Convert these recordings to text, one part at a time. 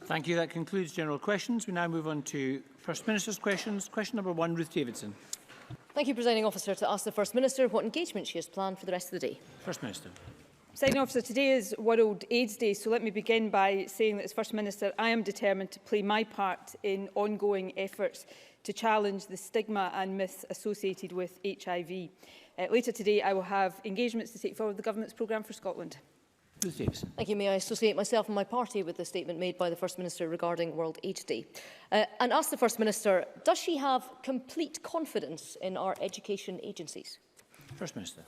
Thank you. That concludes general questions. We now move on to First Minister's questions. Question number 1, Ruth Davidson. Thank you, Presiding Officer. To ask the First Minister what engagement she has planned for the rest of the day. First Minister. Presiding Officer, today is World AIDS Day, so let me begin by saying that as First Minister I am determined to play my part in ongoing efforts to challenge the stigma and myths associated with HIV. Later today I will have engagements to take forward the Government's programme for Scotland. Ruth Davidson. Thank you. May I associate myself and my party with the statement made by the First Minister regarding World AIDS Day? And ask the First Minister, does she have complete confidence in our education agencies? First Minister.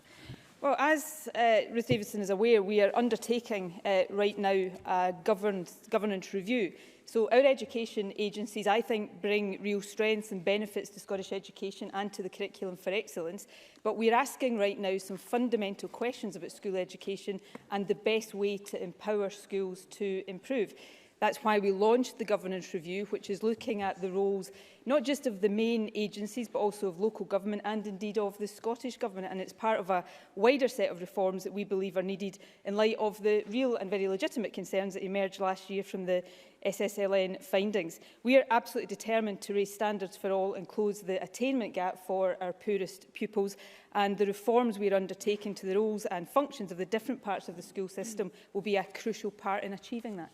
Well, as Ruth Davidson is aware, we are undertaking right now a governance review. So our education agencies, I think, bring real strengths and benefits to Scottish education and to the Curriculum for Excellence. But we're asking right now some fundamental questions about school education and the best way to empower schools to improve. That's why we launched the governance review, which is looking at the roles not just of the main agencies, but also of local government and indeed of the Scottish Government. And it's part of a wider set of reforms that we believe are needed in light of the real and very legitimate concerns that emerged last year from the SSLN findings. We are absolutely determined to raise standards for all and close the attainment gap for our poorest pupils, and the reforms we are undertaking to the roles and functions of the different parts of the school system will be a crucial part in achieving that.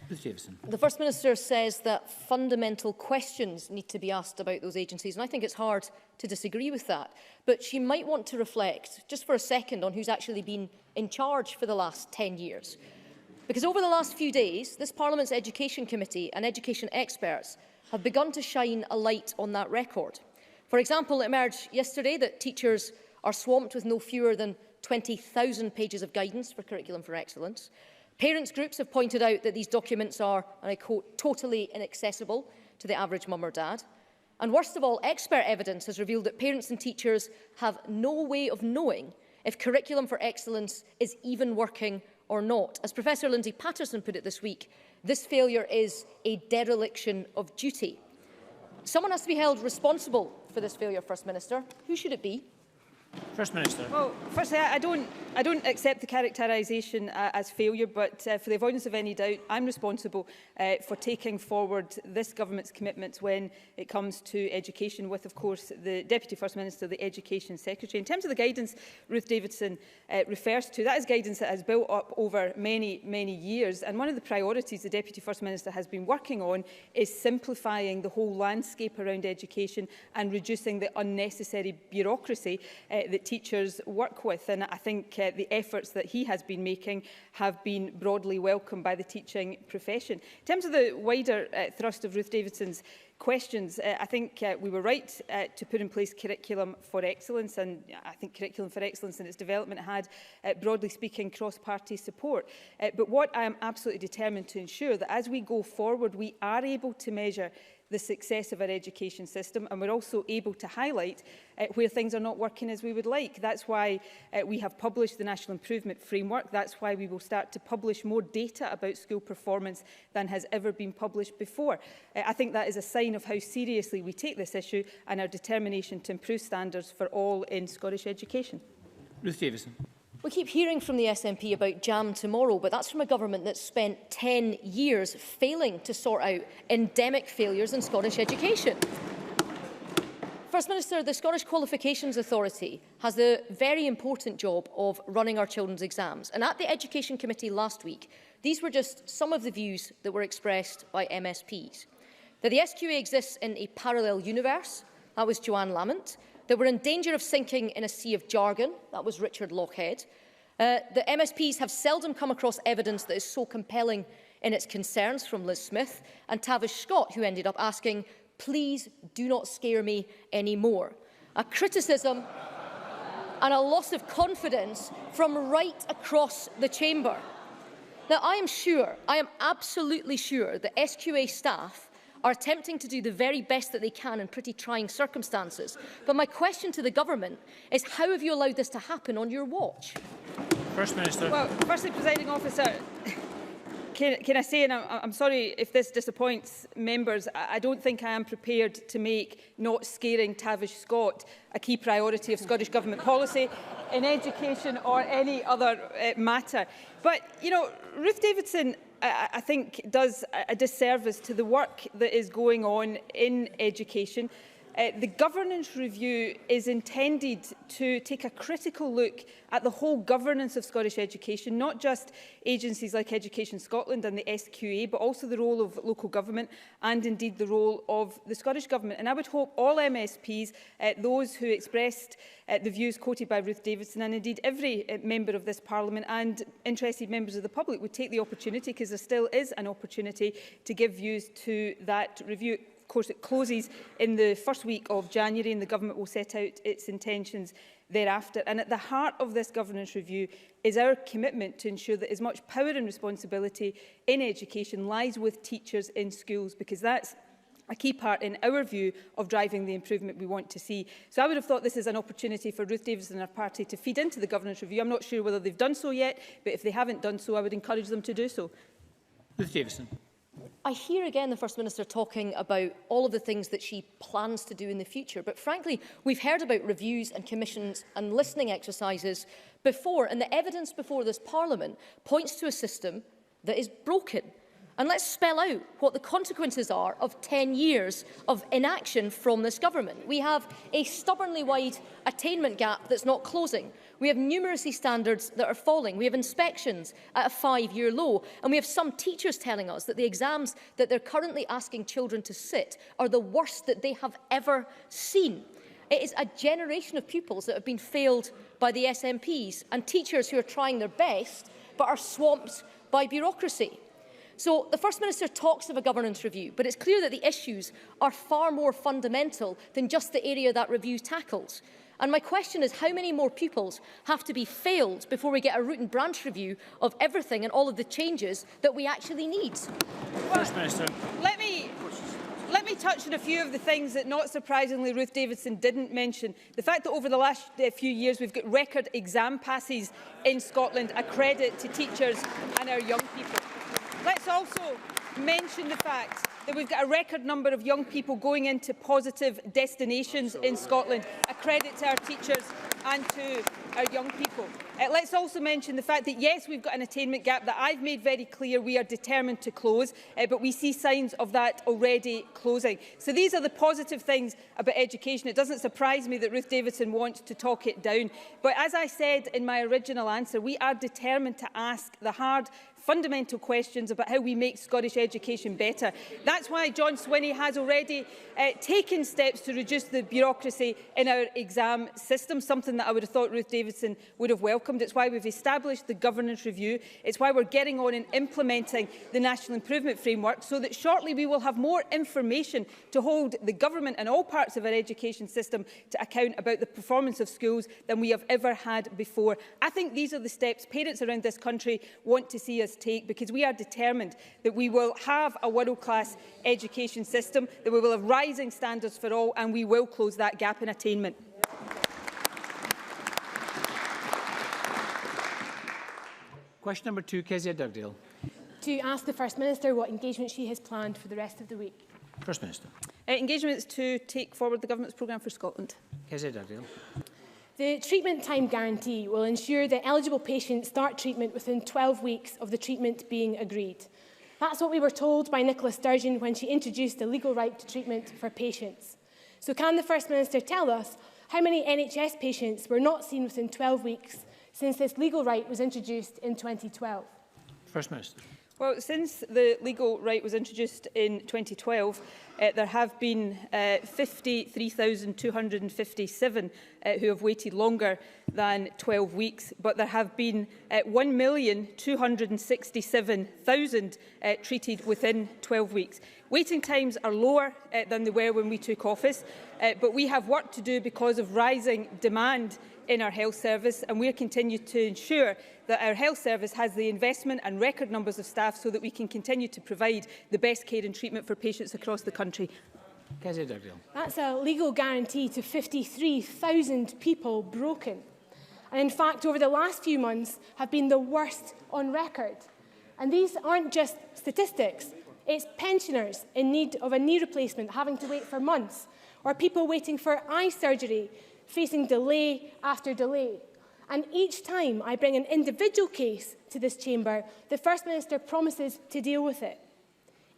The First Minister says that fundamental questions need to be asked about those agencies, and I think it's hard to disagree with that. But she might want to reflect, just for a second, on who's actually been in charge for the last 10 years. Because over the last few days, this Parliament's Education Committee and education experts have begun to shine a light on that record. For example, it emerged yesterday that teachers are swamped with no fewer than 20,000 pages of guidance for Curriculum for Excellence. Parents' groups have pointed out that these documents are, and I quote, totally inaccessible to the average mum or dad. And worst of all, expert evidence has revealed that parents and teachers have no way of knowing if Curriculum for Excellence is even working or not. As Professor Lindsay Patterson put it this week, this failure is a dereliction of duty. Someone has to be held responsible for this failure, First Minister. Who should it be? First Minister. Well, firstly, I don't accept the characterisation as failure, but for the avoidance of any doubt, I'm responsible for taking forward this government's commitments when it comes to education with, of course, the Deputy First Minister, the Education Secretary. In terms of the guidance Ruth Davidson refers to, that is guidance that has built up over many, many years. And one of the priorities the Deputy First Minister has been working on is simplifying the whole landscape around education and reducing the unnecessary bureaucracy that teachers work with. And I think the efforts that he has been making have been broadly welcomed by the teaching profession. In terms of the wider thrust of Ruth Davidson's questions, I think we were right to put in place Curriculum for Excellence, and I think Curriculum for Excellence and its development had, broadly speaking, cross-party support. But what I am absolutely determined to ensure that as we go forward, we are able to measure the success of our education system, and we're also able to highlight where things are not working as we would like. That's why we have published the National Improvement Framework. That's why we will start to publish more data about school performance than has ever been published before. I think that is a sign of how seriously we take this issue and our determination to improve standards for all in Scottish education. Ruth Davidson. We keep hearing from the SNP about Jam Tomorrow, but that's from a government that spent 10 years failing to sort out endemic failures in Scottish education. First Minister, the Scottish Qualifications Authority has the very important job of running our children's exams. And at the Education Committee last week, these were just some of the views that were expressed by MSPs. That the SQA exists in a parallel universe, that was Joanne Lamont. That we're in danger of sinking in a sea of jargon, that was Richard Lochhead. The MSPs have seldom come across evidence that is so compelling in its concerns from Liz Smith and Tavish Scott, who ended up asking, please do not scare me anymore. A criticism and a loss of confidence from right across the chamber. Now, I am absolutely sure that SQA staff are attempting to do the very best that they can in pretty trying circumstances. But my question to the government is, how have you allowed this to happen on your watch? First Minister. Well, firstly, Presiding Officer, can I say, and I'm sorry if this disappoints members, I don't think I am prepared to make not scaring Tavish Scott a key priority of Scottish Government policy in education or any other matter. But, you know, Ruth Davidson I think does a disservice to the work that is going on in education. The governance review is intended to take a critical look at the whole governance of Scottish education, not just agencies like Education Scotland and the SQA, but also the role of local government and indeed the role of the Scottish Government. And I would hope all MSPs, those who expressed the views quoted by Ruth Davidson, and indeed every member of this Parliament and interested members of the public would take the opportunity, because there still is an opportunity, to give views to that review. Of course, it closes in the first week of January and the Government will set out its intentions thereafter. And at the heart of this governance review is our commitment to ensure that as much power and responsibility in education lies with teachers in schools, because that's a key part, in our view, of driving the improvement we want to see. So I would have thought this is an opportunity for Ruth Davidson and her party to feed into the governance review. I'm not sure whether they've done so yet, but if they haven't done so, I would encourage them to do so. Ruth Davidson. I hear again the First Minister talking about all of the things that she plans to do in the future. But frankly, we've heard about reviews and commissions and listening exercises before, and the evidence before this Parliament points to a system that is broken. And let's spell out what the consequences are of 10 years of inaction from this government. We have a stubbornly wide attainment gap that's not closing. We have numeracy standards that are falling. We have inspections at a 5-year low. And we have some teachers telling us that the exams that they're currently asking children to sit are the worst that they have ever seen. It is a generation of pupils that have been failed by the SNPs and teachers who are trying their best but are swamped by bureaucracy. So the First Minister talks of a governance review, but it's clear that the issues are far more fundamental than just the area that review tackles. And my question is, how many more pupils have to be failed before we get a root and branch review of everything and all of the changes that we actually need? First Minister. Let me touch on a few of the things that, not surprisingly, Ruth Davidson didn't mention. The fact that over the last few years we've got record exam passes in Scotland, a credit to teachers and our young people. Let's also mention the fact that we've got a record number of young people going into positive destinations in Scotland, a credit to our teachers and to our young people. Let's also mention the fact that, yes, we've got an attainment gap that I've made very clear we are determined to close, but we see signs of that already closing. So these are the positive things about education. It doesn't surprise me that Ruth Davidson wants to talk it down. But as I said in my original answer, we are determined to ask the hard, fundamental questions about how we make Scottish education better. That's why John Swinney has already taken steps to reduce the bureaucracy in our exam system, something that I would have thought Ruth Davidson would have welcomed. It's why we've established the governance review. It's why we're getting on and implementing the National Improvement Framework, so that shortly we will have more information to hold the government and all parts of our education system to account about the performance of schools than we have ever had before. I think these are the steps parents around this country want to see us take, because we are determined that we will have a world-class education system, that we will have rising standards for all, and we will close that gap in attainment. Question number 2, Kezia Dugdale. To ask the First Minister what engagement she has planned for the rest of the week. First Minister. Engagements to take forward the Government's programme for Scotland. Kezia Dugdale. The treatment time guarantee will ensure that eligible patients start treatment within 12 weeks of the treatment being agreed. That's what we were told by Nicola Sturgeon when she introduced the legal right to treatment for patients. So can the First Minister tell us how many NHS patients were not seen within 12 weeks since this legal right was introduced in 2012? First Minister. Well, since the legal right was introduced in 2012, there have been 53,257 who have waited longer than 12 weeks, but there have been 1,267,000 treated within 12 weeks. Waiting times are lower than they were when we took office, but we have work to do because of rising demand in our health service, and we'll continue to ensure that our health service has the investment and record numbers of staff so that we can continue to provide the best care and treatment for patients across the country. Kezia Dugdale. That's a legal guarantee to 53,000 people broken. And in fact, over the last few months have been the worst on record. And these aren't just statistics. It's pensioners in need of a knee replacement having to wait for months, or people waiting for eye surgery facing delay after delay. And each time I bring an individual case to this chamber, the First Minister promises to deal with it.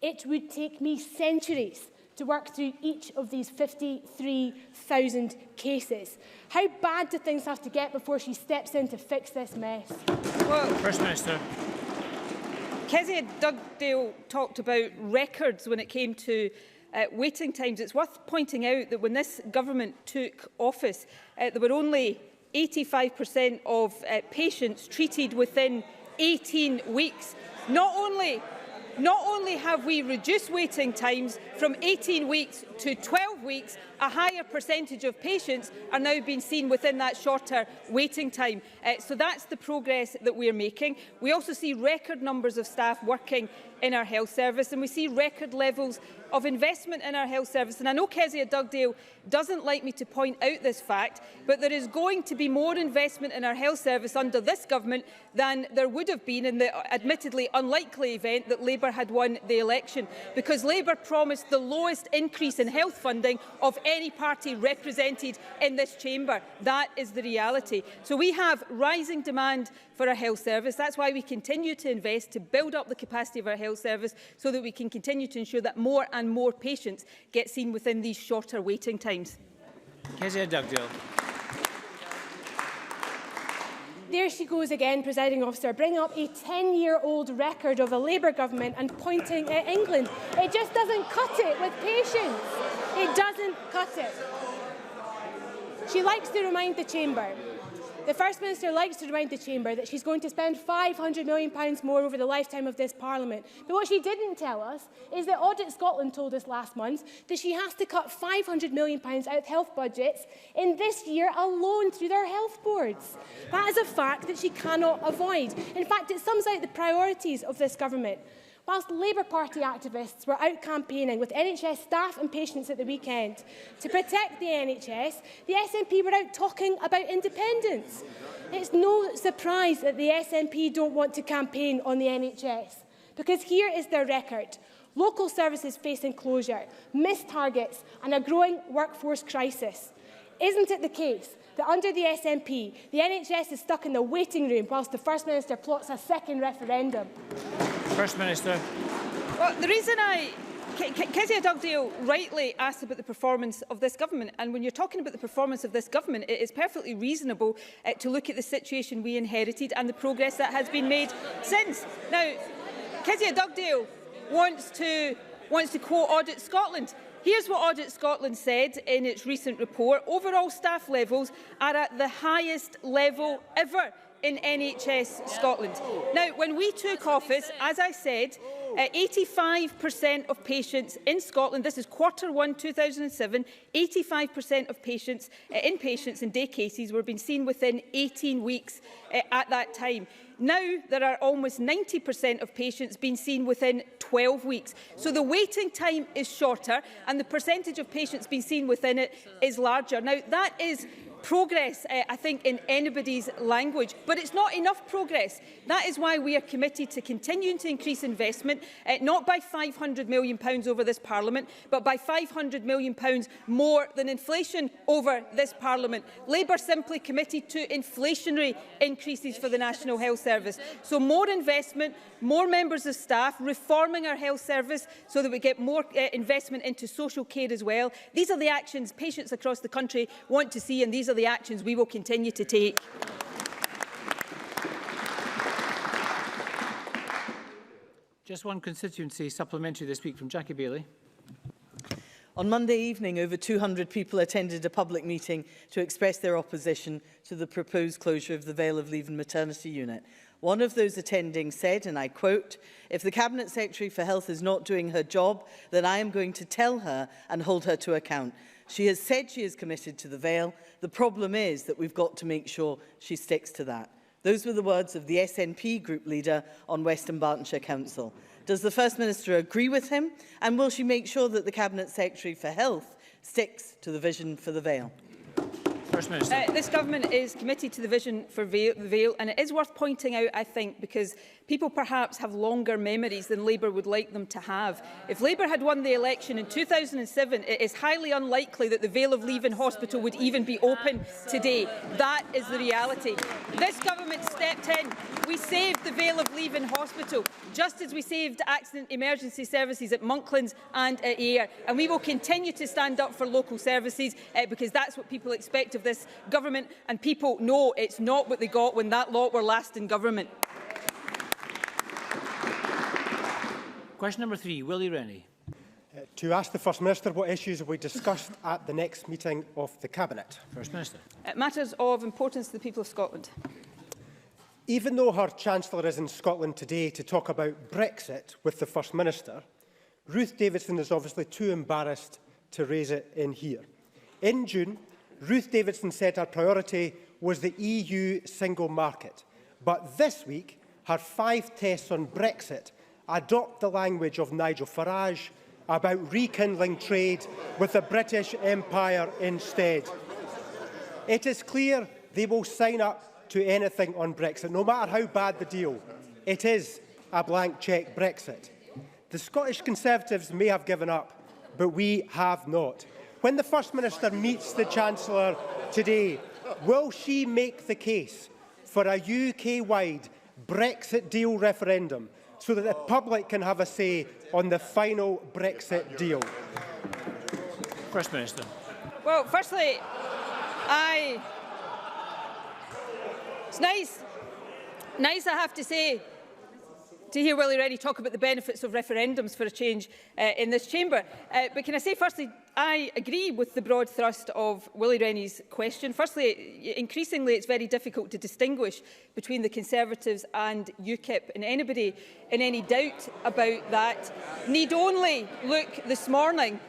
It would take me centuries to work through each of these 53,000 cases. How bad do things have to get before she steps in to fix this mess? Well, First Minister. Kezia Dugdale talked about records when it came to waiting times. It's worth pointing out that when this government took office, there were only 85% of patients treated within 18 weeks. Not only have we reduced waiting times from 18 weeks to 12 weeks, a higher percentage of patients are now being seen within that shorter waiting time. So that's the progress that we're making. We also see record numbers of staff working in our health service, and we see record levels of investment in our health service. And I know Kezia Dugdale doesn't like me to point out this fact, but there is going to be more investment in our health service under this government than there would have been in the admittedly unlikely event that Labour had won the election, because Labour promised the lowest increase in health funding of any party represented in this chamber. That is the reality. So we have rising demand for our health service. That's why we continue to invest to build up the capacity of our health service, so that we can continue to ensure that more and more patients get seen within these shorter waiting times. Kezia Dugdale. There she goes again, Presiding Officer, bringing up a 10-year-old record of a Labour government and pointing at England. It just doesn't cut it with patience. It doesn't cut it. She likes to remind the chamber, the First Minister likes to remind the chamber that she's going to spend £500 million more over the lifetime of this Parliament. But what she didn't tell us is that Audit Scotland told us last month that she has to cut £500 million out of health budgets in this year alone through their health boards. That is a fact that she cannot avoid. In fact, it sums out the priorities of this government. Whilst Labour Party activists were out campaigning with NHS staff and patients at the weekend to protect the NHS, the SNP were out talking about independence. It's no surprise that the SNP don't want to campaign on the NHS, because here is their record. Local services facing closure, missed targets and a growing workforce crisis. Isn't it the case that under the SNP, the NHS is stuck in the waiting room whilst the First Minister plots a second referendum? First Minister. Well, the reason Kezia Dugdale rightly asked about the performance of this government, and when you're talking about the performance of this government, it is perfectly reasonable to look at the situation we inherited and the progress that has been made since. Now, Kezia Dugdale wants to quote Audit Scotland. Here's what Audit Scotland said in its recent report. Overall staff levels are at the highest level ever in NHS Scotland. Now, when we took office, as I said, 85% of patients in Scotland, this is Q1 2007, 85% of patients, inpatients and day cases were being seen within 18 weeks at that time. Now there are almost 90% of patients being seen within 12 weeks. So the waiting time is shorter and the percentage of patients being seen within it is larger. Now that is progress, I think, in anybody's language. But it's not enough progress. That is why we are committed to continuing to increase investment, not by £500 million over this Parliament, but by £500 million more than inflation over this Parliament. Labour simply committed to inflationary increases for the National Health Service. So more investment, more members of staff, reforming our health service so that we get more investment into social care as well. These are the actions patients across the country want to see, and these are the actions we will continue to take. Just one constituency supplementary this week from Jackie Bailey. On Monday evening, over 200 people attended a public meeting to express their opposition to the proposed closure of the Vale of Leven maternity unit. One of those attending said, and I quote, "If the Cabinet Secretary for Health is not doing her job, then I am going to tell her and hold her to account. She has said she is committed to the Vale. The problem is that we've got to make sure she sticks to that." Those were the words of the SNP group leader on Western Bartonshire Council. Does the First Minister agree with him? And will she make sure that the Cabinet Secretary for Health sticks to the vision for the Vale? First Minister. This government is committed to the vision for the Vale, and it is worth pointing out, I think, because people perhaps have longer memories than Labour would like them to have. If Labour had won the election in 2007, it is highly unlikely that the Vale of Leven Hospital would even be open today. That is the reality. This government stepped in. We saved the Vale of Leven Hospital, just as we saved accident emergency services at Monklands and at Ayr. And we will continue to stand up for local services because that's what people expect of this government, and people know it's not what they got when that lot were last in government. Question number 3, Willie Rennie. To ask the First Minister what issues have we discussed at the next meeting of the Cabinet. First Minister. Matters of importance to the people of Scotland. Even though her Chancellor is in Scotland today to talk about Brexit with the First Minister, Ruth Davidson is obviously too embarrassed to raise it in here. In June, Ruth Davidson said her priority was the EU single market. But this week, her 5 tests on Brexit adopt the language of Nigel Farage about rekindling trade with the British Empire instead. It is clear they will sign up to anything on Brexit, no matter how bad the deal. It is a blank cheque Brexit. The Scottish Conservatives may have given up, but we have not. When the First Minister meets the Chancellor today, will she make the case for a UK-wide Brexit deal referendum so that the public can have a say on the final Brexit deal? First Minister. Well, firstly, it's nice, I have to say, to hear Willie Rennie talk about the benefits of referendums for a change in this chamber. But can I say, firstly, I agree with the broad thrust of Willie Rennie's question. Firstly, increasingly, it's very difficult to distinguish between the Conservatives and UKIP. And anybody in any doubt about that need only look this morning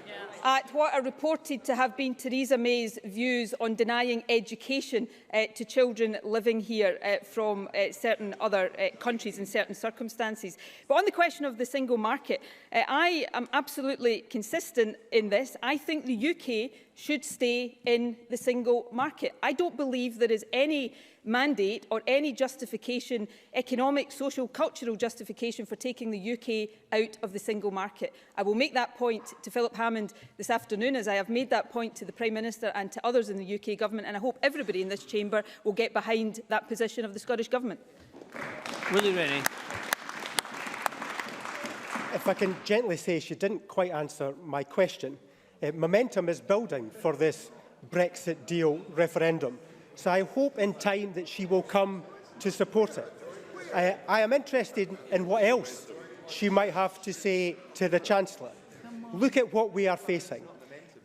at what are reported to have been Theresa May's views on denying education to children living here from certain other countries in certain circumstances. But on the question of the single market, I am absolutely consistent in this. I think the UK should stay in the single market. I don't believe there is any mandate or any justification, economic, social, cultural justification for taking the UK out of the single market. I will make that point to Philip Hammond this afternoon, as I have made that point to the Prime Minister and to others in the UK Government, and I hope everybody in this chamber will get behind that position of the Scottish Government. Willie Rennie. If I can gently say, she didn't quite answer my question. Momentum is building for this Brexit deal referendum. So I hope in time that she will come to support it. I am interested in what else she might have to say to the Chancellor. Look at what we are facing.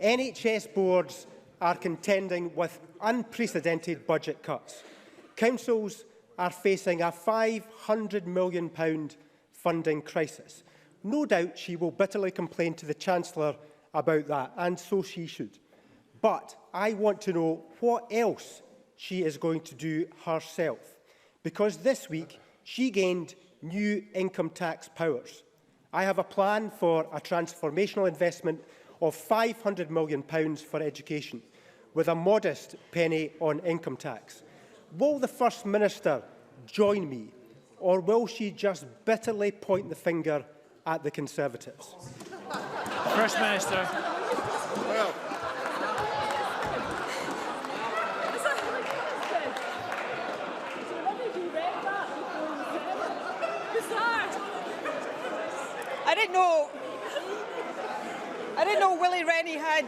NHS boards are contending with unprecedented budget cuts. Councils are facing a £500 million funding crisis. No doubt she will bitterly complain to the Chancellor about that, and so she should. But I want to know what else she is going to do herself, because this week she gained new income tax powers. I have a plan for a transformational investment of £500 million for education, with a modest penny on income tax. Will the First Minister join me, or will she just bitterly point the finger at the Conservatives? First Minister. Well, I didn't know Willie Rennie had...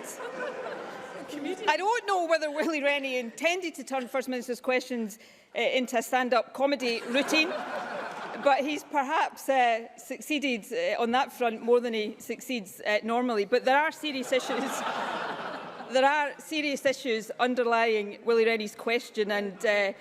I don't know whether Willie Rennie intended to turn First Minister's questions into a stand-up comedy routine, but he's perhaps succeeded on that front more than he succeeds normally. But there are serious issues. There are serious issues underlying Willie Rennie's question, and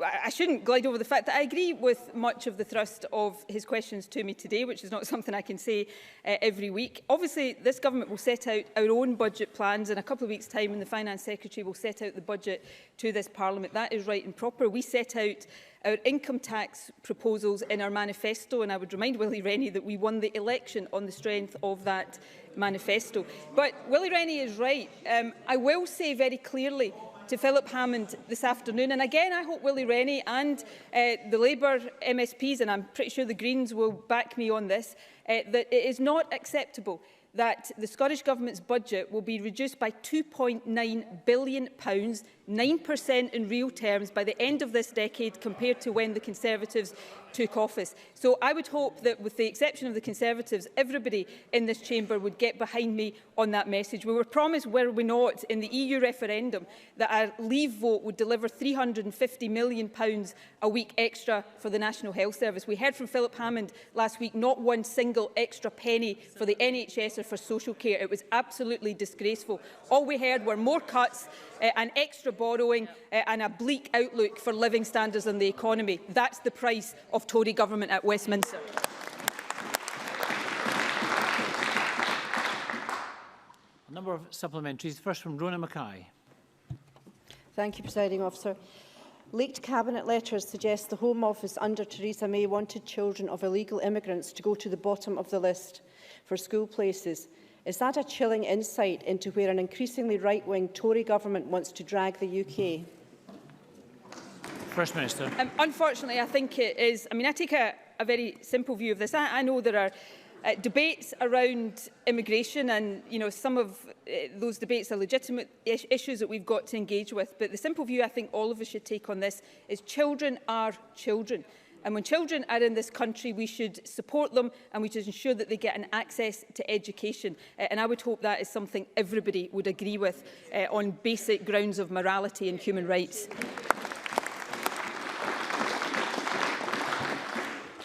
I shouldn't glide over the fact that I agree with much of the thrust of his questions to me today, which is not something I can say every week. Obviously, this government will set out our own budget plans in a couple of weeks' time, when the Finance Secretary will set out the budget to this Parliament. That is right and proper. We set out our income tax proposals in our manifesto, and I would remind Willie Rennie that we won the election on the strength of that manifesto. But Willie Rennie is right. I will say very clearly to Philip Hammond this afternoon. And again, I hope Willie Rennie and the Labour MSPs, and I'm pretty sure the Greens will back me on this, that it is not acceptable that the Scottish Government's budget will be reduced by £2.9 billion, 9% in real terms, by the end of this decade compared to when the Conservatives took office. So I would hope that, with the exception of the Conservatives, everybody in this chamber would get behind me on that message. We were promised, were we not, in the EU referendum, that our Leave vote would deliver £350 million a week extra for the National Health Service. We heard from Philip Hammond last week, not one single extra penny for the NHS or for social care. It was absolutely disgraceful. All we heard were more cuts, and extra borrowing, and a bleak outlook for living standards and the economy. That's the price of Tory government at Westminster. A number of supplementaries. First from Rona Mackay. Thank you, Presiding Officer. Leaked Cabinet letters suggest the Home Office under Theresa May wanted children of illegal immigrants to go to the bottom of the list for school places. Is that a chilling insight into where an increasingly right-wing Tory government wants to drag the UK? First Minister. Unfortunately, I think it is. I mean, I take a very simple view of this. I know there are debates around immigration, and some of those debates are legitimate issues that we've got to engage with. But the simple view I think all of us should take on this is children are children. And when children are in this country, we should support them and we should ensure that they get an access to education. And I would hope that is something everybody would agree with on basic grounds of morality and human rights.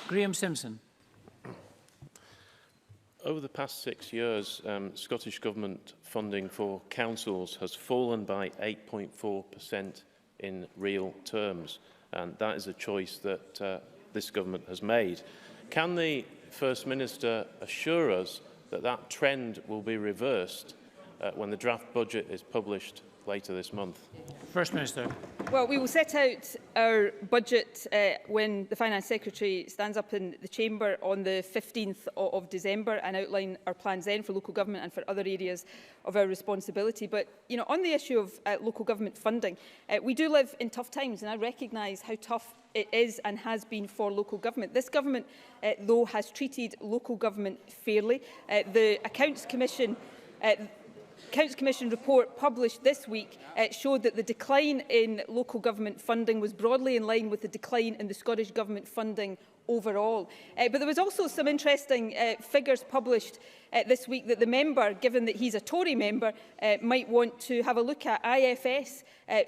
Graham Simpson. Over the past 6 years, Scottish Government funding for councils has fallen by 8.4% in real terms. And that is a choice that this government has made. Can the First Minister assure us that that trend will be reversed when the draft budget is published later this month? First Minister. Well, we will set out our budget when the Finance Secretary stands up in the Chamber on the 15th of December and outline our plans then for local government and for other areas of our responsibility. But, on the issue of local government funding, we do live in tough times, and I recognise how tough it is and has been for local government. This government, though, has treated local government fairly. The Accounts Commission report published this week showed that the decline in local government funding was broadly in line with the decline in the Scottish Government funding overall. But there was also some interesting figures published this week that the member, given that he's a Tory member, might want to have a look at. IFS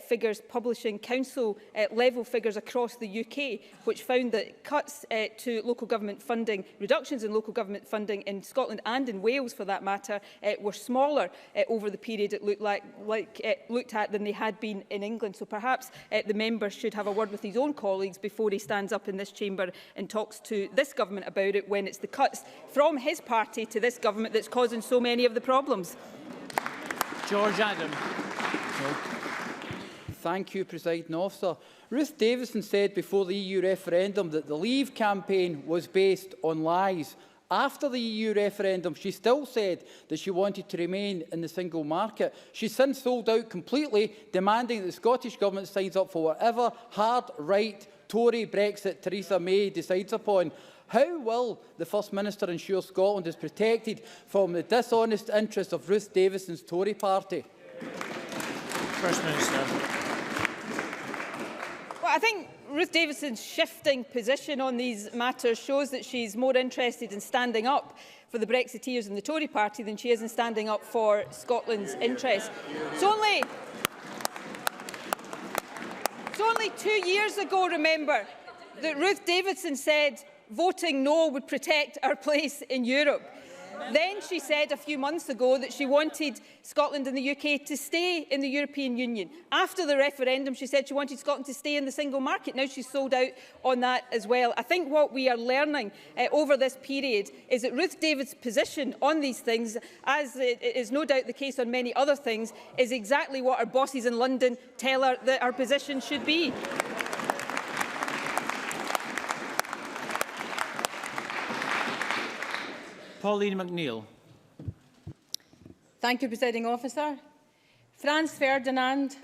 figures publishing council level figures across the UK, which found that cuts to local government funding, reductions in local government funding in Scotland and in Wales for that matter, were smaller over the period it looked at than they had been in England. So perhaps the member should have a word with his own colleagues before he stands up in this chamber and talks to this government about it, when it's the cuts from his party to this government that's causing so many of the problems. George Adam. Thank you, Presiding Officer. Ruth Davidson said before the EU referendum that the Leave campaign was based on lies. After the EU referendum, she still said that she wanted to remain in the single market. She's since sold out completely, demanding that the Scottish Government signs up for whatever hard, right, Tory Brexit Theresa May decides upon. How will the First Minister ensure Scotland is protected from the dishonest interests of Ruth Davidson's Tory party? First Minister. Well, I think Ruth Davidson's shifting position on these matters shows that she's more interested in standing up for the Brexiteers and the Tory party than she is in standing up for Scotland's interests. It's only 2 years ago, remember, that Ruth Davidson said voting no would protect our place in Europe. Then she said a few months ago that she wanted Scotland and the UK to stay in the European Union. After the referendum, she said she wanted Scotland to stay in the single market. Now she's sold out on that as well. I think what we are learning over this period is that Ruth Davidson's position on these things, as it is no doubt the case on many other things, is exactly what our bosses in London tell her that our position should be. Pauline McNeill. Thank you, Presiding Officer. Franz Ferdinand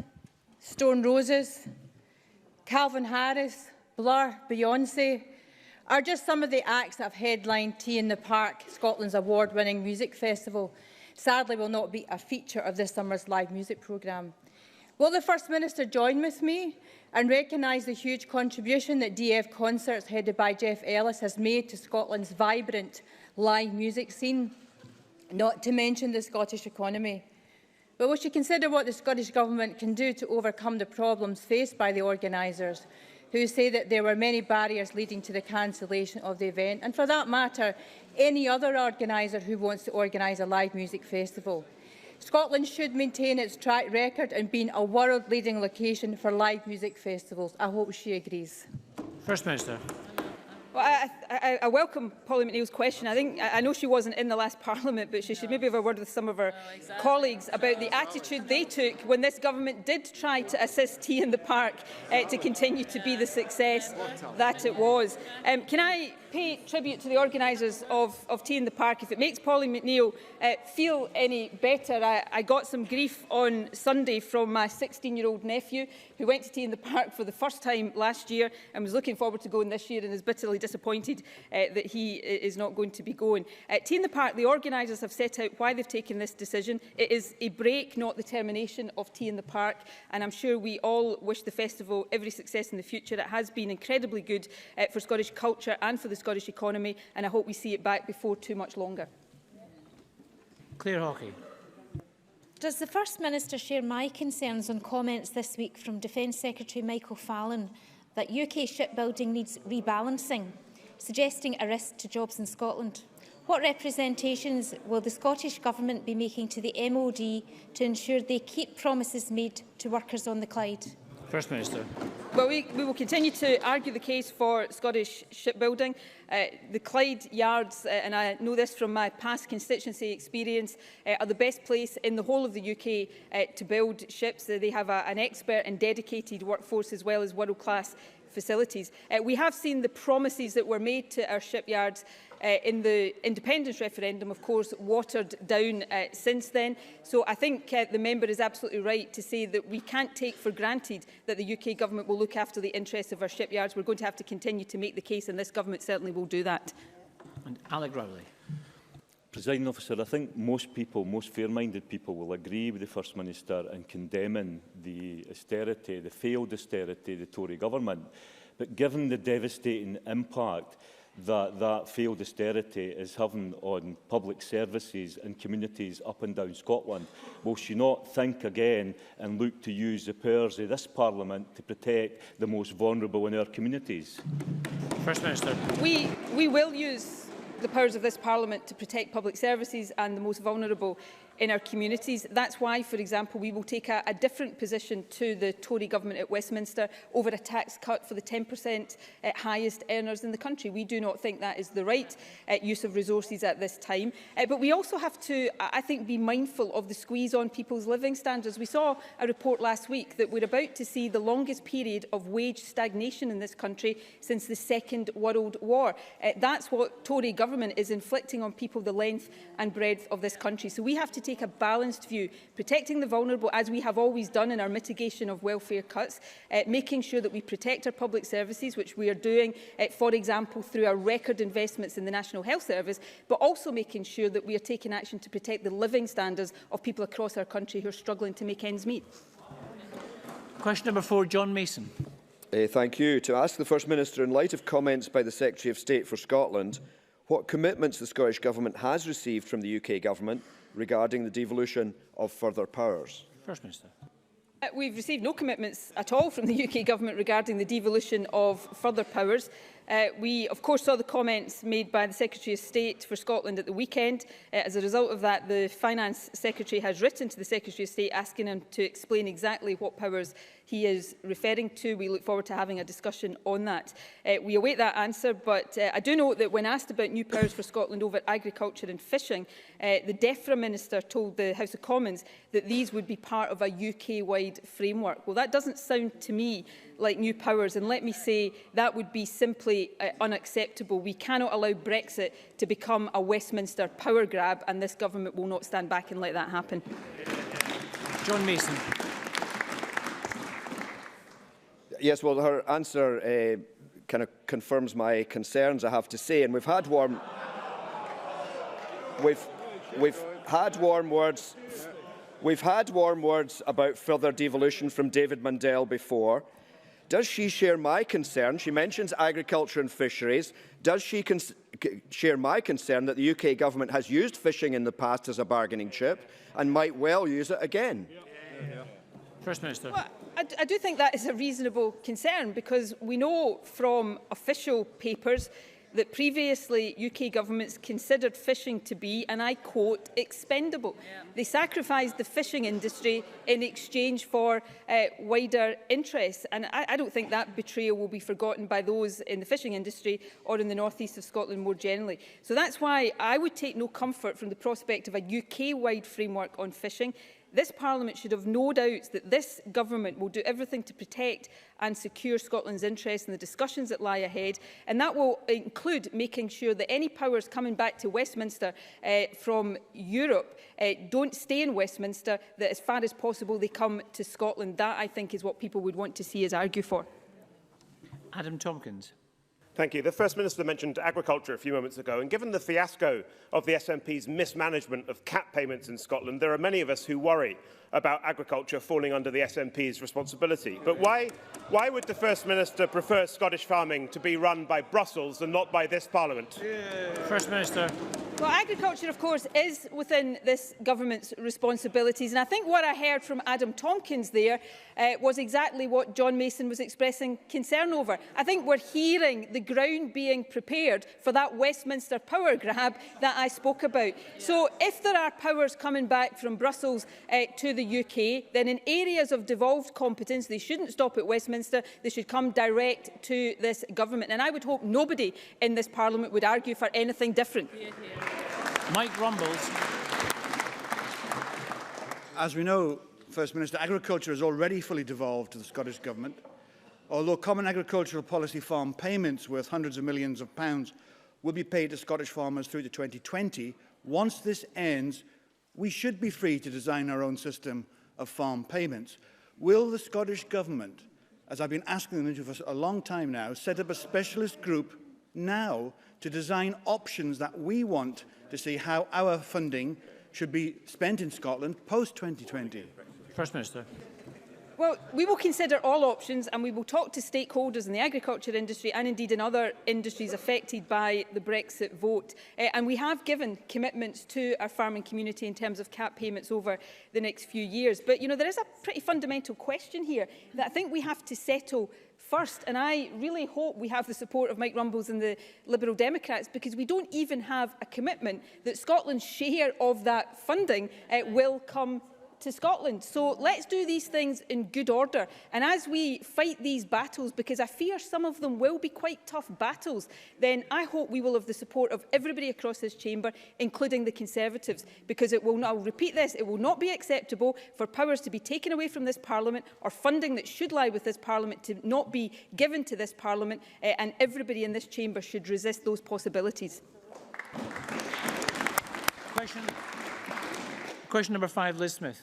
Stone Roses, Calvin Harris, Blur, Beyonce are just some of the acts that have headlined Tea in the Park, Scotland's award-winning music festival. Sadly, will not be a feature of this summer's live music programme. Will the First Minister join with me and recognise the huge contribution that DF Concerts, headed by Jeff Ellis, has made to Scotland's vibrant live music scene, not to mention the Scottish economy? But will she consider what the Scottish Government can do to overcome the problems faced by the organisers, who say that there were many barriers leading to the cancellation of the event, and for that matter, any other organiser who wants to organise a live music festival? Scotland should maintain its track record in being a world-leading location for live music festivals. I hope she agrees. First Minister. Well, I welcome Polly McNeill's question. I know she wasn't in the last Parliament, but she should maybe have a word with some of her colleagues about the attitude they took when this government did try to assist Tea in the Park to continue to be the success that it was. Can I pay tribute to the organisers of Tea in the Park? If it makes Polly McNeill feel any better, I got some grief on Sunday from my 16-year-old nephew who went to Tea in the Park for the first time last year and was looking forward to going this year and is bitterly disappointed that he is not going to be going. Tea in the Park, the organisers have set out why they've taken this decision. It is a break, not the termination of Tea in the Park, and I'm sure we all wish the festival every success in the future. It has been incredibly good for Scottish culture and for the Scottish economy, and I hope we see it back before too much longer. Claire Hawkey. Does the First Minister share my concerns on comments this week from Defence Secretary Michael Fallon that UK shipbuilding needs rebalancing, suggesting a risk to jobs in Scotland? What representations will the Scottish Government be making to the MOD to ensure they keep promises made to workers on the Clyde? First Minister. Well, we will continue to argue the case for Scottish shipbuilding. The Clyde Yards, and I know this from my past constituency experience, are the best place in the whole of the UK to build ships. They have an expert and dedicated workforce as well as world-class facilities. We have seen the promises that were made to our shipyards in the independence referendum, of course, watered down since then. So I think the member is absolutely right to say that we can't take for granted that the UK Government will look after the interests of our shipyards. We're going to have to continue to make the case, and this Government certainly will do that. And Alec Rowley. Presiding Officer, I think most people, most fair-minded people, will agree with the First Minister in condemning the austerity, the failed austerity of the Tory Government. But given the devastating impact that failed austerity is having on public services and communities up and down Scotland, will she not think again and look to use the powers of this Parliament to protect the most vulnerable in our communities? First Minister. We will use the powers of this Parliament to protect public services and the most vulnerable in our communities. That's why, for example, we will take a different position to the Tory Government at Westminster over a tax cut for the 10% highest earners in the country. We do not think that is the right use of resources at this time. But we also have to, I think, be mindful of the squeeze on people's living standards. We saw a report last week that we're about to see the longest period of wage stagnation in this country since the Second World War. That's what Tory Government is inflicting on people, the length and breadth of this country. So we have to take a balanced view, protecting the vulnerable as we have always done in our mitigation of welfare cuts, making sure that we protect our public services, which we are doing, for example, through our record investments in the National Health Service, but also making sure that we are taking action to protect the living standards of people across our country who are struggling to make ends meet. Question number 4, John Mason. Thank you. To ask the First Minister, in light of comments by the Secretary of State for Scotland, what commitments the Scottish Government has received from the UK Government regarding the devolution of further powers? First Minister. We've received no commitments at all from the UK Government regarding the devolution of further powers. We, of course, saw the comments made by the Secretary of State for Scotland at the weekend. As a result of that, the Finance Secretary has written to the Secretary of State asking him to explain exactly what powers he is referring to. We look forward to having a discussion on that. We await that answer, but I do note that when asked about new powers for Scotland over agriculture and fishing, the DEFRA Minister told the House of Commons that these would be part of a UK-wide framework. Well, that doesn't sound to me like new powers, and let me say that would be simply unacceptable. We cannot allow Brexit to become a Westminster power grab, and this government will not stand back and let that happen. John Mason. Yes, well, her answer kind of confirms my concerns, I have to say, and we've had warm words. We've had warm words about further devolution from David Mundell before. Does she share my concern? She mentions agriculture and fisheries. Does she share my concern that the UK government has used fishing in the past as a bargaining chip and might well use it again? First Minister. Well, I do think that is a reasonable concern, because we know from official papers that previously UK governments considered fishing to be, and I quote, expendable. They sacrificed the fishing industry in exchange for wider interests, and I don't think that betrayal will be forgotten by those in the fishing industry or in the north east of Scotland more generally. So that's why I would take no comfort from the prospect of a UK-wide framework on fishing. This Parliament should have no doubts that this government will do everything to protect and secure Scotland's interests in the discussions that lie ahead, and that will include making sure that any powers coming back to Westminster from Europe don't stay in Westminster, that as far as possible they come to Scotland. That, I think, is what people would want to see us argue for. Adam Tompkins. Thank you. The First Minister mentioned agriculture a few moments ago, and given the fiasco of the SNP's mismanagement of CAP payments in Scotland, there are many of us who worry about agriculture falling under the SNP's responsibility. But why would the First Minister prefer Scottish farming to be run by Brussels and not by this Parliament? First Minister. Well, agriculture, of course, is within this government's responsibilities. And I think what I heard from Adam Tompkins there was exactly what John Mason was expressing concern over. I think we're hearing the ground being prepared for that Westminster power grab that I spoke about. So if there are powers coming back from Brussels to the UK, then in areas of devolved competence, they shouldn't stop at Westminster. They should come direct to this government. And I would hope nobody in this Parliament would argue for anything different. Mike Rumbles. As we know, First Minister, agriculture is already fully devolved to the Scottish Government. Although Common Agricultural Policy farm payments worth hundreds of millions of pounds will be paid to Scottish farmers through to 2020, once this ends, we should be free to design our own system of farm payments. Will the Scottish Government, as I've been asking them to for a long time now, set up a specialist group now to design options that we want to see how our funding should be spent in Scotland post-2020? First Minister. Well, we will consider all options, and we will talk to stakeholders in the agriculture industry and indeed in other industries affected by the Brexit vote. And we have given commitments to our farming community in terms of CAP payments over the next few years. But, you know, there is a pretty fundamental question here that I think we have to settle first, and I really hope we have the support of Mike Rumbles and the Liberal Democrats, because we don't even have a commitment that Scotland's share of that funding will come to Scotland. So let's do these things in good order. And as we fight these battles, because I fear some of them will be quite tough battles, then I hope we will have the support of everybody across this chamber, including the Conservatives, because it will not, I'll repeat this, it will not be acceptable for powers to be taken away from this Parliament or funding that should lie with this Parliament to not be given to this Parliament, and everybody in this chamber should resist those possibilities. Question number 5, Liz Smith.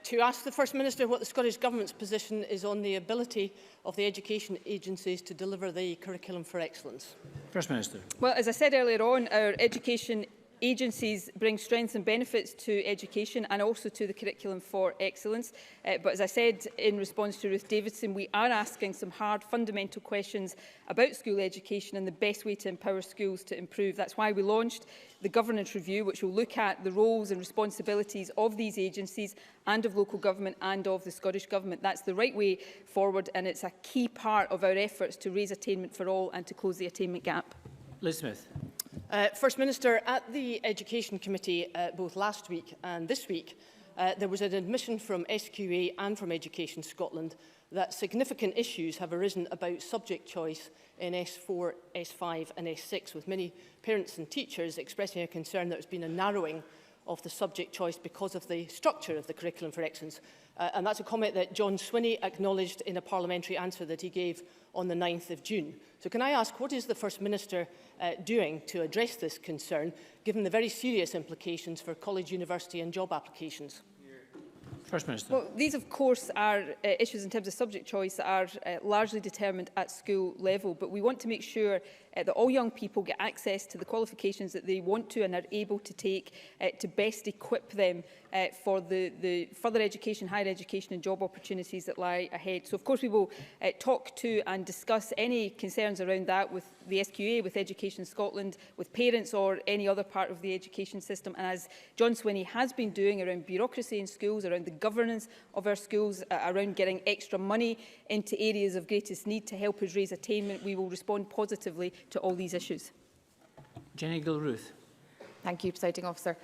To ask the First Minister what the Scottish Government's position is on the ability of the education agencies to deliver the curriculum for excellence. First Minister. Well, as I said earlier on, our education agencies bring strengths and benefits to education and also to the curriculum for excellence. But as I said in response to Ruth Davidson, we are asking some hard fundamental questions about school education and the best way to empower schools to improve. That's why we launched the governance review, which will look at the roles and responsibilities of these agencies and of local government and of the Scottish Government. That's the right way forward, and it's a key part of our efforts to raise attainment for all and to close the attainment gap. Liz Smith. First Minister, at the Education Committee both last week and this week, there was an admission from SQA and from Education Scotland that significant issues have arisen about subject choice in S4, S5 and S6, with many parents and teachers expressing a concern that there's been a narrowing of the subject choice because of the structure of the curriculum for excellence. And that's a comment that John Swinney acknowledged in a parliamentary answer that he gave on the 9th of June. So can I ask, what is the First Minister doing to address this concern, given the very serious implications for college, university and job applications? First Minister. Well, these, of course, are issues in terms of subject choice that are largely determined at school level. But we want to make sure that all young people get access to the qualifications that they want to and are able to take to best equip them for the further education, higher education and job opportunities that lie ahead. So, of course, we will talk to and discuss any concerns around that with the SQA, with Education Scotland, with parents or any other part of the education system. And as John Swinney has been doing around bureaucracy in schools, around the governance of our schools, around getting extra money into areas of greatest need to help us raise attainment, we will respond positively to all these issues. Jenny Gilruth. Thank you, Presiding Officer.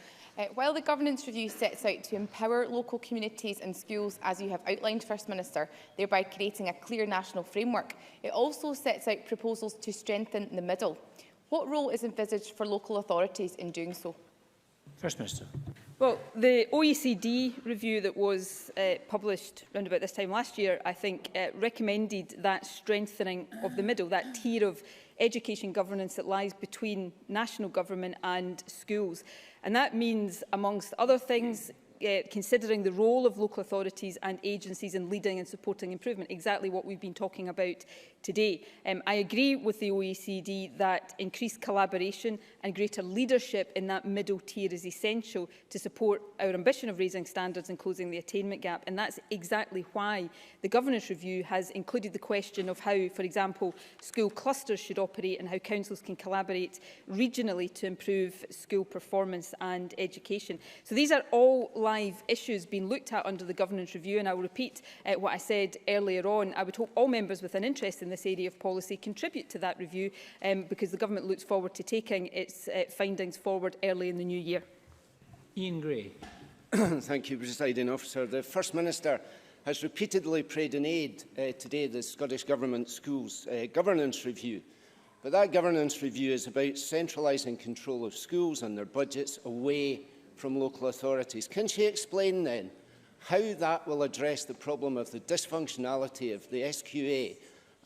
While the Governance Review sets out to empower local communities and schools, as you have outlined, First Minister, thereby creating a clear national framework, it also sets out proposals to strengthen the middle. What role is envisaged for local authorities in doing so? First Minister. Well, the OECD review that was published around about this time last year, I think, recommended that strengthening of the middle, that tier of education governance that lies between national government and schools. And that means, amongst other things, considering the role of local authorities and agencies in leading and supporting improvement, exactly what we've been talking about today. I agree with the OECD that increased collaboration and greater leadership in that middle tier is essential to support our ambition of raising standards and closing the attainment gap. And that's exactly why the Governance Review has included the question of how, for example, school clusters should operate and how councils can collaborate regionally to improve school performance and education. So these are all live issues being looked at under the Governance Review, and I will repeat what I said earlier on. I would hope all members with an interest in this area of policy contribute to that review because the Government looks forward to taking its findings forward early in the new year. Ian Gray. Thank you, Presiding Officer. The First Minister has repeatedly prayed in aid today the Scottish Government Schools Governance Review. But that Governance Review is about centralising control of schools and their budgets away from local authorities. Can she explain then how that will address the problem of the dysfunctionality of the SQA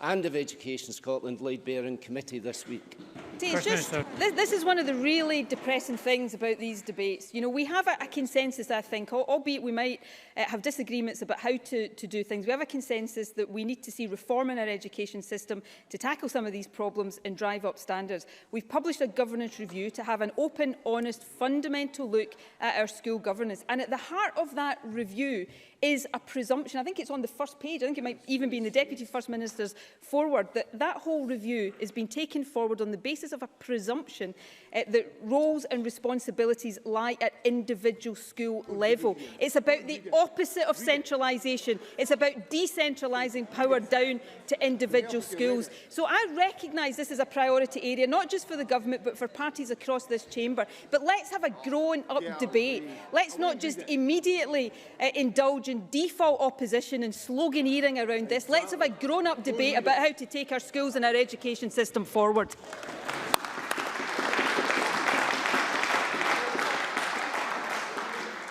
and of Education Scotland laid bare in committee this week? This is one of the really depressing things about these debates. You know, we have a consensus, I think, albeit we might have disagreements about how to do things. We have a consensus that we need to see reform in our education system to tackle some of these problems and drive up standards. We've published a governance review to have an open, honest, fundamental look at our school governance. And at the heart of that review is a presumption. I think it's on the first page. I think it might even be in the Deputy First Minister's forward that whole review is being taken forward on the basis of a presumption that roles and responsibilities lie at individual school level. It's about the opposite of centralisation. It's about decentralising power down to individual schools. So I recognise this is a priority area, not just for the government, but for parties across this chamber. But let's have a grown-up debate. Let's not just immediately indulge in default opposition and sloganeering around this. Let's have a grown-up debate about how to take our schools and our education system forward.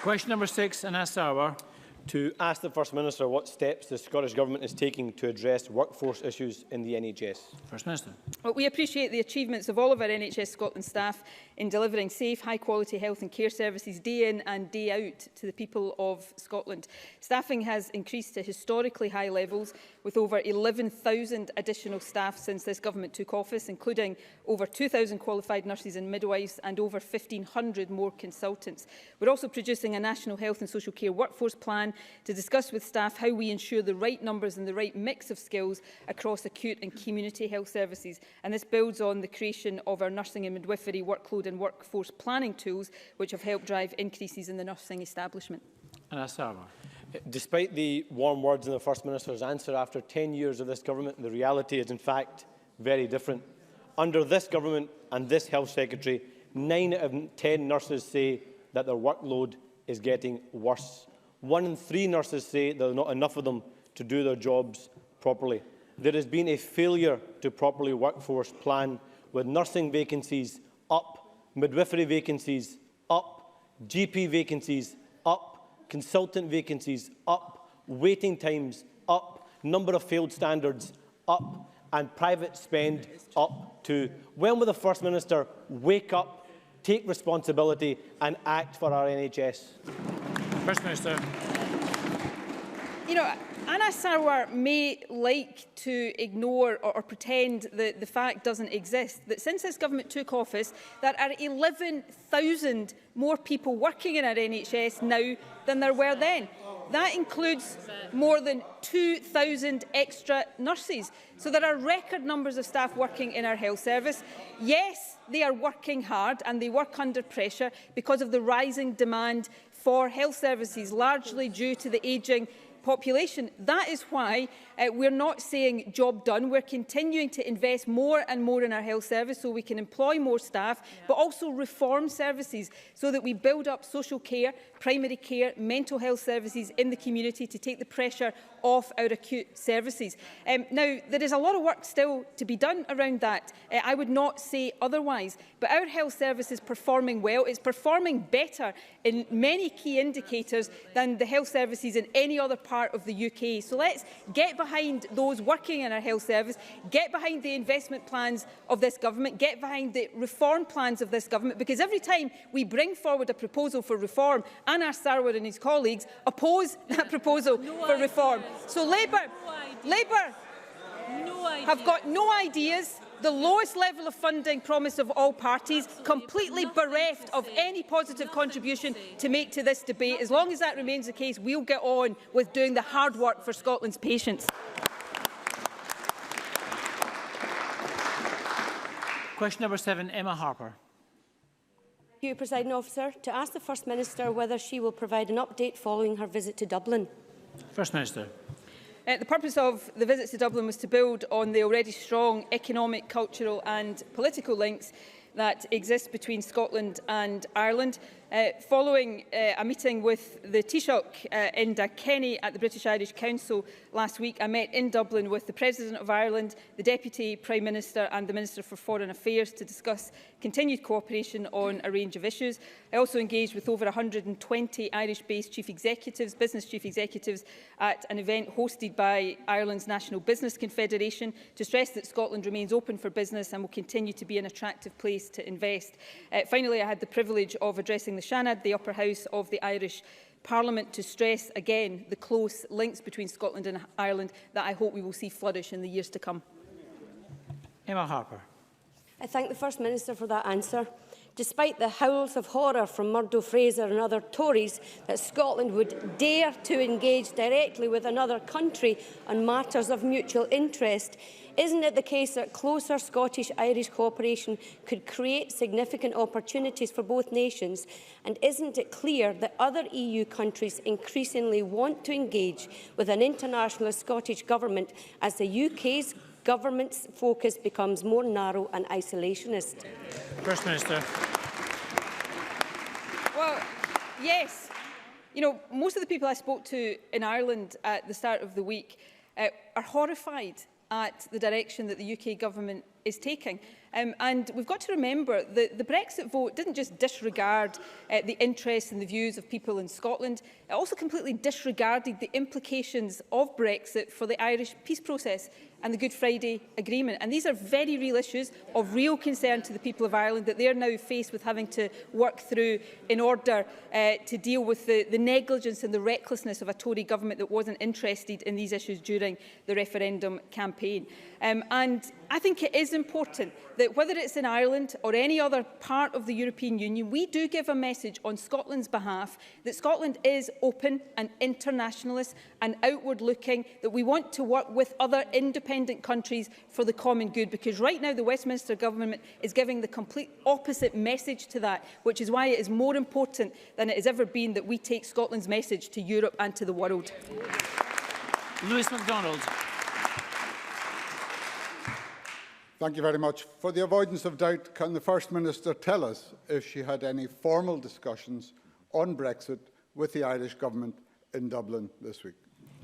Question number 6, Anas Sarwar. To ask the First Minister what steps the Scottish Government is taking to address workforce issues in the NHS. First Minister. Well, we appreciate the achievements of all of our NHS Scotland staff in delivering safe, high-quality health and care services day in and day out to the people of Scotland. Staffing has increased to historically high levels, with over 11,000 additional staff since this government took office, including over 2,000 qualified nurses and midwives and over 1,500 more consultants. We're also producing a National Health and Social Care Workforce Plan to discuss with staff how we ensure the right numbers and the right mix of skills across acute and community health services. And this builds on the creation of our nursing and midwifery workload and workforce planning tools, which have helped drive increases in the nursing establishment. Anas Sarwar. Despite the warm words in the First Minister's answer, after 10 years of this government, the reality is in fact very different. Under this government and this Health Secretary, 9 out of 10 nurses say that their workload is getting worse. 1 in 3 nurses say there are not enough of them to do their jobs properly. There has been a failure to properly workforce plan, with nursing vacancies up, midwifery vacancies up, GP vacancies up, consultant vacancies up, waiting times up, number of failed standards up, and private spend up too. When will the First Minister wake up, take responsibility and act for our NHS? First Minister. You know, Anna Sarwar may like to ignore or pretend that the fact doesn't exist, that since this government took office, there are 11,000 more people working in our NHS now than there were then. That includes more than 2,000 extra nurses. So there are record numbers of staff working in our health service. Yes, they are working hard and they work under pressure because of the rising demand for health services, largely due to the ageing population. That is why we're not saying job done. We're continuing to invest more and more in our health service so we can employ more staff, but also reform services so that we build up social care, primary care, mental health services in the community to take the pressure off our acute services. Now, there is a lot of work still to be done around that. I would not say otherwise. But our health service is performing well. It's performing better in many key indicators than the health services in any other part of the UK. So let's get behind those working in our health service, get behind the investment plans of this government, get behind the reform plans of this government, because every time we bring forward a proposal for reform, Anna Sarwar and his colleagues oppose that proposal for reform. So Labour have got no ideas, the lowest level of funding promised of all parties, completely bereft of any positive contribution to make to this debate. As long as that remains the case, we'll get on with doing the hard work for Scotland's patients. Question number 7, Emma Harper. Thank you, Presiding Officer. To ask the First Minister whether she will provide an update following her visit to Dublin. First Minister. The purpose of the visit to Dublin was to build on the already strong economic, cultural and political links that exist between Scotland and Ireland. Following a meeting with the Taoiseach Enda Kenny at the British Irish Council last week, I met in Dublin with the President of Ireland, the Deputy Prime Minister and the Minister for Foreign Affairs to discuss continued cooperation on a range of issues. I also engaged with over 120 Irish-based chief executives, business chief executives, at an event hosted by Ireland's National Business Confederation to stress that Scotland remains open for business and will continue to be an attractive place to invest. Finally, I had the privilege of addressing the Seanad, the upper house of the Irish Parliament, to stress again the close links between Scotland and Ireland that I hope we will see flourish in the years to come. Emma Harper. I thank the First Minister for that answer. Despite the howls of horror from Murdo Fraser and other Tories that Scotland would dare to engage directly with another country on matters of mutual interest, isn't it the case that closer Scottish-Irish cooperation could create significant opportunities for both nations? And isn't it clear that other EU countries increasingly want to engage with an internationalist Scottish government as the UK's government's focus becomes more narrow and isolationist? First Minister. Well, yes. You know, most of the people I spoke to in Ireland at the start of the week are horrified at the direction that the UK government is taking. And we've got to remember that the Brexit vote didn't just disregard the interests and the views of people in Scotland, it also completely disregarded the implications of Brexit for the Irish peace process and the Good Friday Agreement. And these are very real issues of real concern to the people of Ireland that they are now faced with having to work through in order to deal with the negligence and the recklessness of a Tory government that wasn't interested in these issues during the referendum campaign. And I think it is important that whether it's in Ireland or any other part of the European Union, we do give a message on Scotland's behalf that Scotland is open and internationalist and outward-looking, that we want to work with other independent countries for the common good, because right now the Westminster government is giving the complete opposite message to that, which is why it is more important than it has ever been that we take Scotland's message to Europe and to the world. Lewis MacDonald. Thank you very much. For the avoidance of doubt, can the First Minister tell us if she had any formal discussions on Brexit with the Irish Government in Dublin this week?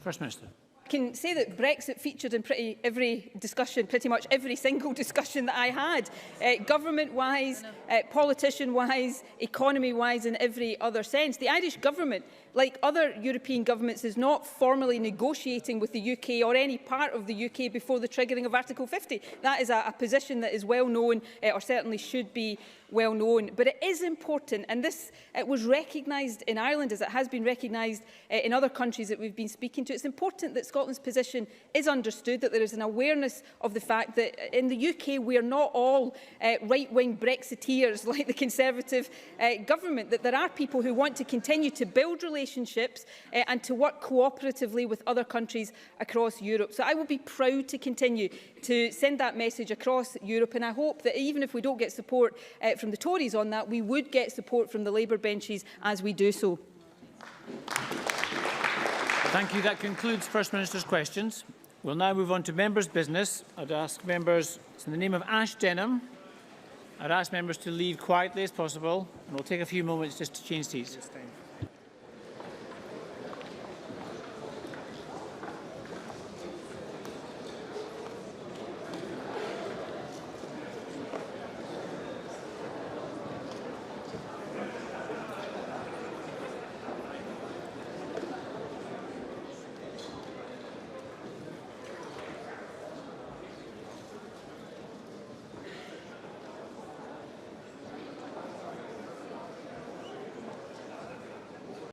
First Minister. can say that Brexit featured in pretty much every single discussion that I had, government-wise, politician-wise, economy-wise, in every other sense. The Irish government, like other European governments, is not formally negotiating with the UK or any part of the UK before the triggering of Article 50. That is a position that is well known, or certainly should be well known. But it is important, and this was recognised in Ireland as it has been recognised in other countries that we've been speaking to. It's important that Scotland's position is understood, that there is an awareness of the fact that in the UK we are not all right-wing Brexiteers like the Conservative government, that there are people who want to continue to build relationships and to work cooperatively with other countries across Europe. So I will be proud to continue to send that message across Europe, and I hope that even if we don't get support from the Tories on that, we would get support from the Labour benches as we do so. Thank you. That concludes First Minister's questions. We'll now move on to members' business. I'd ask members, in the name of Ash Denham, I'd ask members to leave quietly as possible, and we'll take a few moments just to change seats.